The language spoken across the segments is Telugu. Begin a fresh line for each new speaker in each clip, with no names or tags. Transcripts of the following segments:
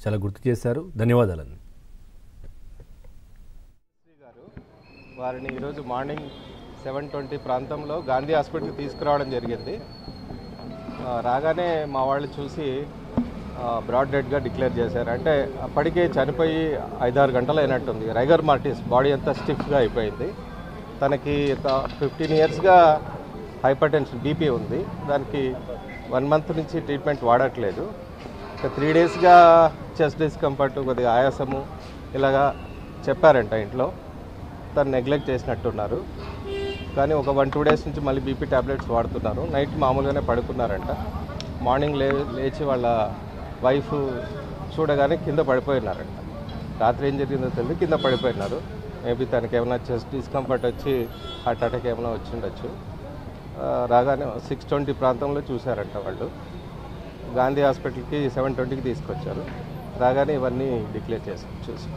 చాలా గుర్తు చేశారు. ధన్యవాదాలండి.
వారిని ఈరోజు మార్నింగ్ 7:20 ప్రాంతంలో గాంధీ హాస్పిటల్కి తీసుకురావడం జరిగింది. రాగానే మా వాళ్ళు చూసి బ్రాడ్ డెడ్గా డిక్లేర్ చేశారు. అంటే అప్పటికే చనిపోయి 5-6 గంటలు అయినట్టుంది. రైగర్ మార్టిస్ బాడీ అంతా స్టిఫ్గా అయిపోయింది. తనకి 15 ఇయర్స్గా హైపర్ టెన్షన్ బీపీ ఉంది. దానికి 1 మంత్ నుంచి ట్రీట్మెంట్ వాడట్లేదు. 3 డేస్గా చెస్ట్ డిస్కంఫర్ట్, కొద్దిగా ఆయాసము ఇలాగా చెప్పారంట ఇంట్లో. తను నెగ్లెక్ట్ చేసినట్టున్నారు. కానీ ఒక 1-2 డేస్ నుంచి మళ్ళీ బీపీ ట్యాబ్లెట్స్ వాడుతున్నారు. నైట్ మామూలుగానే పడుకున్నారంట. మార్నింగ్ లేచి వాళ్ళ వైఫ్ చూడగానే కింద పడిపోయినారంట. రాత్రి ఏం జరిగిందో తెలియదు, కింద పడిపోయినారు. మేబీ తనకి ఏమైనా చెస్ట్ డిస్కంఫర్ట్ వచ్చి హార్ట్ అటాక్ ఏమైనా వచ్చిండొచ్చు. రాగానే 6:20 ప్రాంతంలో చూశారంట వాళ్ళు. గాంధీ హాస్పిటల్కి 7:20కి తీసుకొచ్చారు. రాగానే ఇవన్నీ డిక్లేర్ చూసి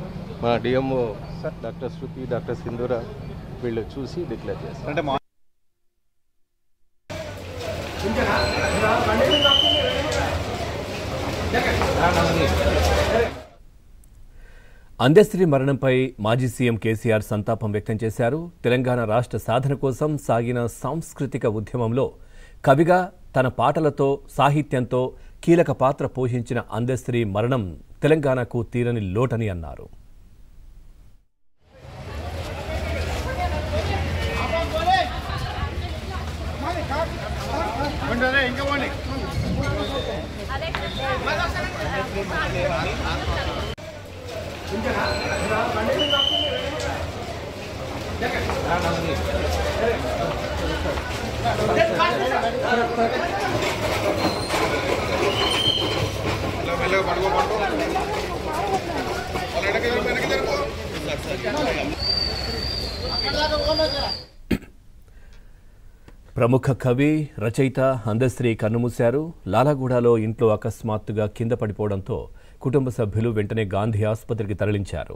మన డిఎంఓ డాక్టర్ శృతి, డాక్టర్ సింధూర వీళ్ళు చూసి డిక్లేర్ చేస్తారు. అంటే
అందశ్రీ మరణంపై మాజీ సీఎం కేసీఆర్ సంతాపం వ్యక్తం చేశారు. తెలంగాణ రాష్ట్ర సాధన కోసం సాగిన సాంస్కృతిక ఉద్యమంలో కవిగా తన పాటలతో, సాహిత్యంతో కీలక పాత్ర పోషించిన అందశ్రీ మరణం తెలంగాణకు తీరని లోటని అన్నారు. ప్రముఖ కవి, రచయిత అందశ్రీ కన్నుమూశారు. లాలాగూడలో ఇంట్లో అకస్మాత్తుగా కింద పడిపోవడంతో కుటుంబ సభ్యులు వెంటనే గాంధీ ఆసుపత్రికి తరలించారు.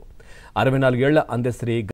64 ఏళ్ల అందశ్రీ